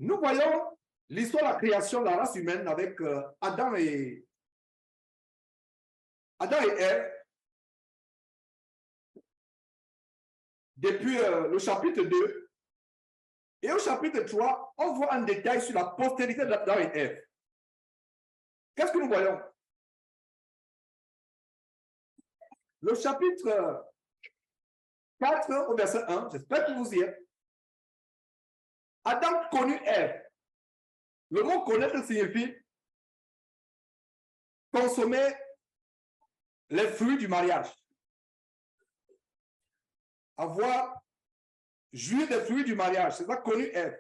Nous voyons l'histoire de la création de la race humaine avec Adam et Ève. Depuis le chapitre 2. Et au chapitre 3, on voit un détail sur la postérité d'Adam et Ève. Qu'est-ce que nous voyons? Le chapitre 4 au verset 1, j'espère que vous y êtes. Adam connut Ève. Le mot connaître signifie consommer les fruits du mariage. Avoir jouir des fruits du mariage. C'est ça connu Ève.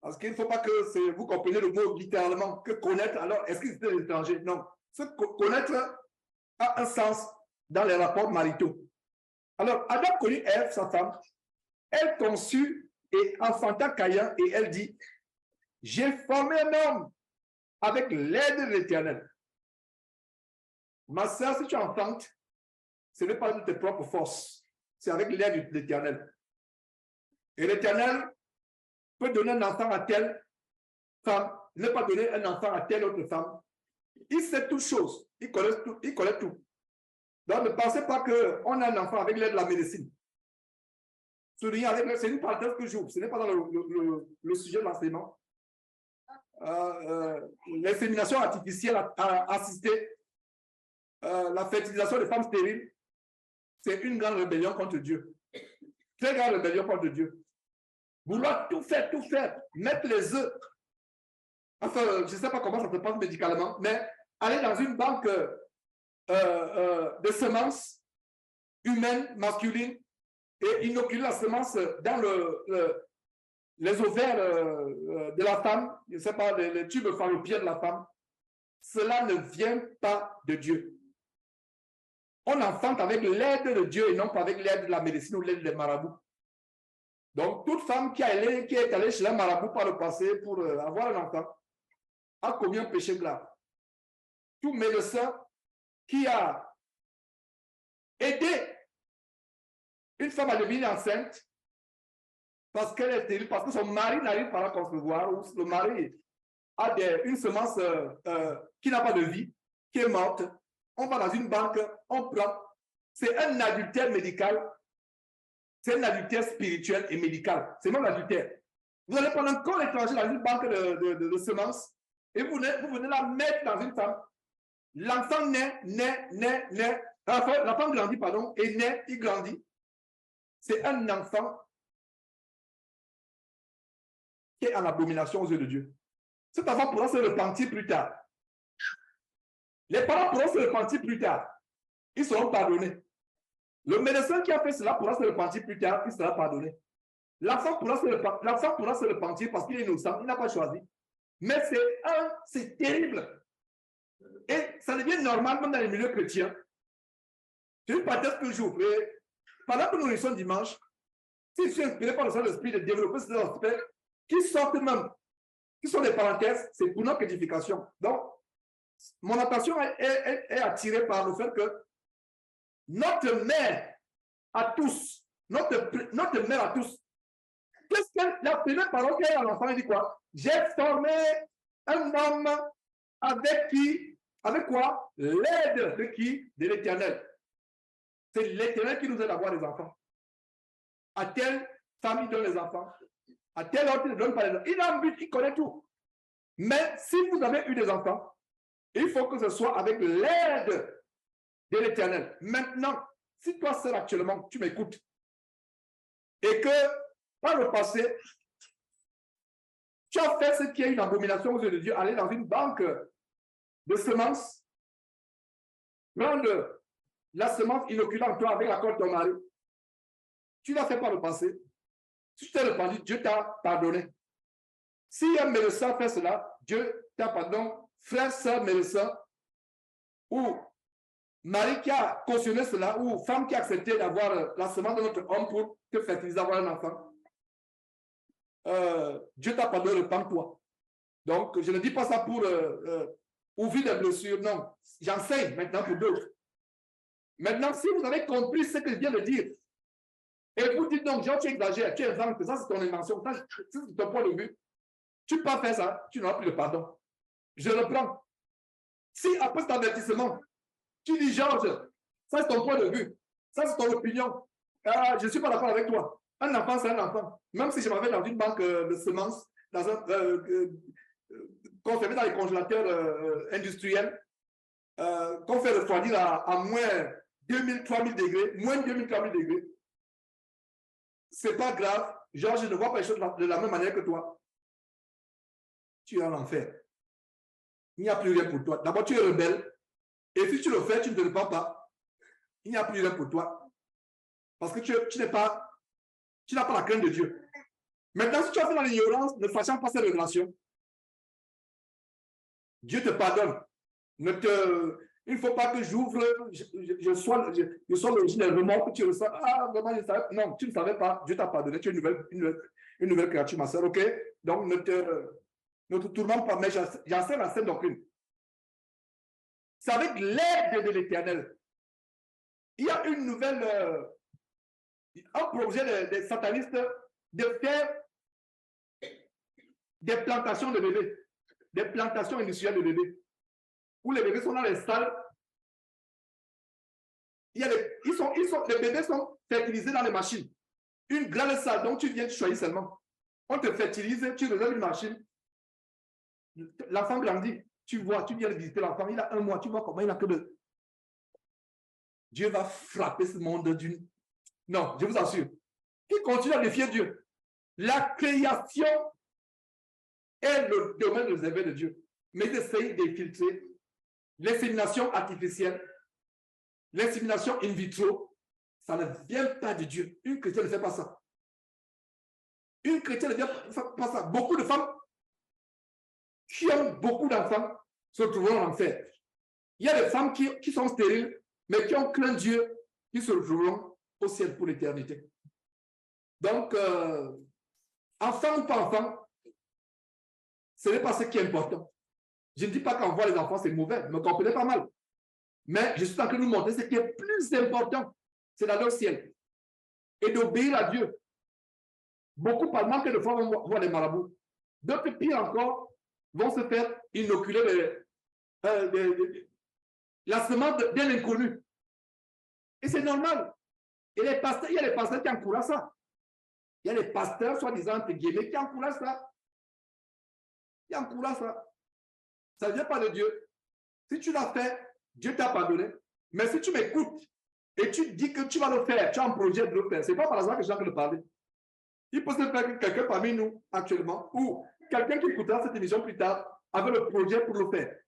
Parce qu'il ne faut pas que vous compreniez le mot littéralement, que connaître, alors est-ce que c'était l'étranger? Non. Ce connaître a un sens dans les rapports maritaux. Alors, Adam connut Ève, sa femme. Elle conçut et enfanta Caïn et elle dit, j'ai formé un homme avec l'aide de l'Éternel. Ma sœur, si tu enfantes, ce n'est pas de tes propres forces, c'est avec l'aide de l'Éternel. Et l'Éternel peut donner un enfant à telle femme, ne pas donner un enfant à telle autre femme. Il sait toutes choses, il connaît tout. Donc ne pensez pas qu'on a un enfant avec l'aide de la médecine. Soulignez avec c'est une parenthèse que j'ouvre, ce n'est pas dans le sujet de l'enseignement. L'insémination artificielle assistée, la fertilisation des femmes stériles, c'est une grande rébellion contre Dieu. Très grande rébellion contre Dieu. Vouloir tout faire, mettre les œufs. Enfin, je ne sais pas comment ça se passe médicalement, mais aller dans une banque de semences humaines, masculines, et inoculer la semence dans les ovaires de la femme, je ne sais pas, les tubes fallopiens de la femme, cela ne vient pas de Dieu. On enfante avec l'aide de Dieu et non pas avec l'aide de la médecine ou l'aide des marabouts. Donc, toute femme qui est allée chez un marabout par le passé pour avoir un enfant a commis un péché grave. Tout médecin qui a aidé une femme à devenir enceinte parce qu'elle est stérile, parce que son mari n'arrive pas à la concevoir, ou le mari a une semence qui n'a pas de vie, qui est morte, on va dans une banque, on prend. C'est un adultère médical, c'est un adultère spirituel et médical. C'est non l'adultère. Vous allez prendre un corps étranger dans une banque de semences et vous venez la mettre dans une femme. L'enfant naît, l'enfant grandit, pardon, et naît, il grandit. C'est un enfant qui est en abomination aux yeux de Dieu. Cet enfant pourra se repentir plus tard. Les parents pourront se repentir plus tard. Ils seront pardonnés. Le médecin qui a fait cela pourra se repentir plus tard, il sera pardonné. L'enfant pourra se repentir parce qu'il est innocent, il n'a pas choisi. Mais c'est terrible. Et ça devient normal même dans les milieux chrétiens. C'est une parenthèse que j'ouvre. Pendant que nous réunissons dimanche, si je suis inspiré par le Saint-Esprit de développer ces aspects qui sortent même, qui sont des parenthèses, c'est pour notre édification. Donc, mon attention est attirée par le fait que notre mère à tous, notre mère à tous, qu'est-ce que la première parole qu'elle a à l'enfant, elle dit quoi? J'ai formé un homme avec quoi? L'aide de qui? De l'Éternel. C'est l'Éternel qui nous aide à avoir des enfants. À telle femme, il donne les enfants. À telle autre, il ne donne pas les enfants. Il a un but, il connaît tout. Mais si vous avez eu des enfants, il faut que ce soit avec l'aide de l'Éternel. Maintenant, si toi seul actuellement, tu m'écoutes, et que par le passé, tu as fait ce qui est une abomination aux yeux de Dieu, aller dans une banque de semences, prendre la semence inoculée en toi avec l'accord de ton mari. Tu l'as fait par le passé. Si tu t'es repenti, Dieu t'a pardonné. Si un médecin fait cela, Dieu t'a pardonné. Frère, sœur, médecin, ou mari qui a cautionné cela, ou femme qui a accepté d'avoir la semence de notre homme pour te fertiliser, avoir un enfant, Dieu t'a pardonné, repens-toi. Donc, je ne dis pas ça pour ouvrir des blessures, non. J'enseigne maintenant pour d'autres. Maintenant, si vous avez compris ce que je viens de dire, Et vous dites donc, genre, tu exagères, tu inventes, ça c'est ton invention, ça c'est ton point de vue. Tu ne peux pas faire ça, tu n'auras plus de pardon. Je reprends. Si après cet avertissement, tu dis, Georges, ça c'est ton point de vue, ça c'est ton opinion, je ne suis pas d'accord avec toi. Un enfant, c'est un enfant. Même si je m'avais dans une banque de semences, dans un, conservé dans les congélateurs industriels, qu'on fait refroidir à moins 2000, 3000 degrés, moins 2000, 3000 degrés, c'est pas grave. Georges, je ne vois pas les choses de la même manière que toi. Tu es en enfer. Il n'y a plus rien pour toi. D'abord, tu es rebelle. Et si tu le fais, tu ne te répands pas. Il n'y a plus rien pour toi. Parce que tu n'as pas la crainte de Dieu. Maintenant, si tu as fait dans l'ignorance, ne fâchant pas cette relation, Dieu te pardonne. Il ne faut pas que j'ouvre, je sois l'origine des remords que tu ressens. Ah, vraiment, je savais. Non, tu ne savais pas. Dieu t'a pardonné. Tu es une nouvelle créature, ma soeur. OK? Donc, ne te tourmente pas. Mais j'enseigne la sainte doctrine. C'est avec l'aide de l'Éternel. Il y a une nouvelle, un projet des satanistes de faire des plantations de bébés, des plantations industrielles de bébés, où les bébés sont dans les salles. Les bébés sont fertilisés dans les machines. Une grande salle, donc tu viens, tu choisis seulement. On te fertilise, tu réserves une machine. L'enfant grandit. Tu vois, tu viens visiter l'enfant, il a 1 mois, tu vois comment il a que de... Dieu va frapper ce monde d'une... Non, je vous assure. Qui continue à défier Dieu. La création est le domaine réservé de Dieu. Mais essayez d'infiltrer l'insémination artificielle, l'insémination in vitro, ça ne vient pas de Dieu. Une chrétienne ne fait pas ça. Une chrétienne ne fait pas ça. Beaucoup de femmes qui ont beaucoup d'enfants se trouveront en enfer. Il y a des femmes qui sont stériles, mais qui ont craint Dieu, qui se retrouveront au ciel pour l'éternité. Donc, enfant ou pas enfant, ce n'est pas ce qui est important. Je ne dis pas qu'envoyer les enfants, c'est mauvais, ne me comprenez pas mal. Mais je suis en train de nous montrer ce qui est plus important, c'est d'aller au ciel et d'obéir à Dieu. Beaucoup, par manque de foi, vont voir les marabouts. D'autres, pire encore, vont se faire inoculer la semence d'un inconnu. Et c'est normal. Et les pasteurs, il y a les pasteurs qui encouragent ça. Il y a les pasteurs, soi-disant, entre guillemets, qui encouragent ça. Qui encouragent ça. Ça ne vient pas de Dieu. Si tu l'as fait, Dieu t'a pardonné. Mais si tu m'écoutes et tu dis que tu vas le faire, tu as un projet de le faire, ce n'est pas par hasard que je suis en train de parler. Il peut se faire que quelqu'un parmi nous actuellement, ou quelqu'un qui écoutera cette émission plus tard, avait le projet pour le faire.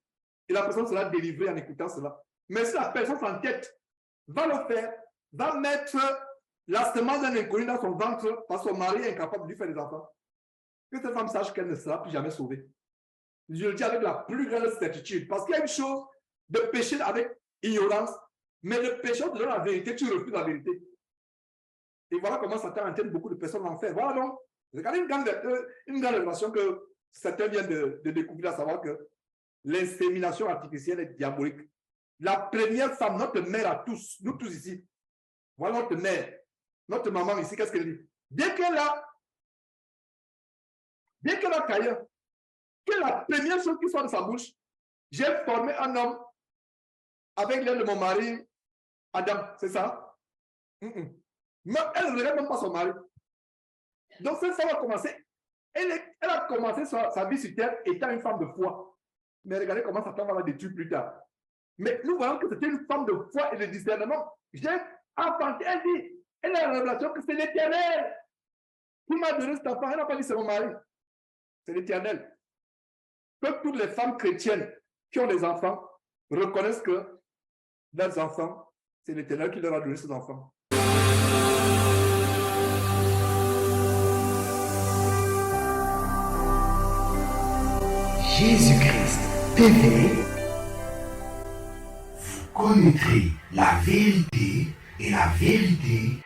Et la personne sera délivrée en écoutant cela. Mais si la personne s'entête, va le faire, va mettre la semence d'un inconnu dans son ventre parce que son mari est incapable de lui faire des enfants, que cette femme sache qu'elle ne sera plus jamais sauvée. Je le dis avec la plus grande certitude. Parce qu'il y a une chose de pécher avec ignorance, mais le péché te donne la vérité, tu refuses la vérité. Et voilà comment Satan entraîne beaucoup de personnes en enfer. Voilà donc, regardez une grande révélation que certains viennent de découvrir, à savoir que l'insémination artificielle est diabolique. La première femme, notre mère à tous, nous tous ici, voilà notre mère, notre maman ici, qu'est-ce qu'elle dit? Dès qu'elle a caillé, que la première chose qui sort de sa bouche, j'ai formé un homme avec l'aide de mon mari, Adam, c'est ça? Mais elle ne regarde même pas son mari. Donc, cette femme a commencé, elle a commencé sa vie sur terre étant une femme de foi. Mais regardez comment Satan va la détruire plus tard. Mais nous voyons que c'était une femme de foi et de discernement. J'ai enfanté, elle dit, elle a la révélation que c'est l'Éternel qui m'a donné cet enfant. Elle n'a pas dit c'est mon mari. C'est l'Éternel. Que toutes les femmes chrétiennes qui ont des enfants reconnaissent que leurs enfants, c'est l'Éternel qui leur a donné ces enfants. Jésus-Christ TV, vous connaîtrez la vérité et la vérité